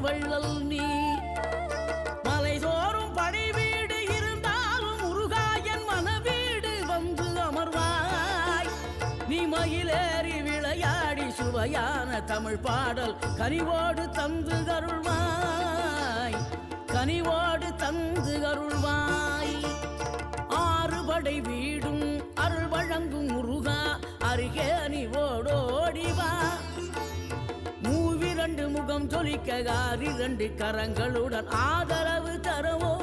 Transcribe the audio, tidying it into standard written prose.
வள்ளல் நீ. மலைதோறும் படை வீடு இருந்தாலும் முருகாயன் மனவீடு வந்து அமர்வாய். நீ மயிலேறி விளையாடி சுவையான தமிழ் பாடல் கனிவோடு தந்து அருள்வாய். கனிவோடு தந்து அருள்வாய். ஆறுபடை வீடும் அருள் வழங்கும் முருகா அருகே நீ ஓடோடிவா. மூவிரண்டு முகம் தொலிக்க 2 கரங்களுடன் ஆதரவு தரவோ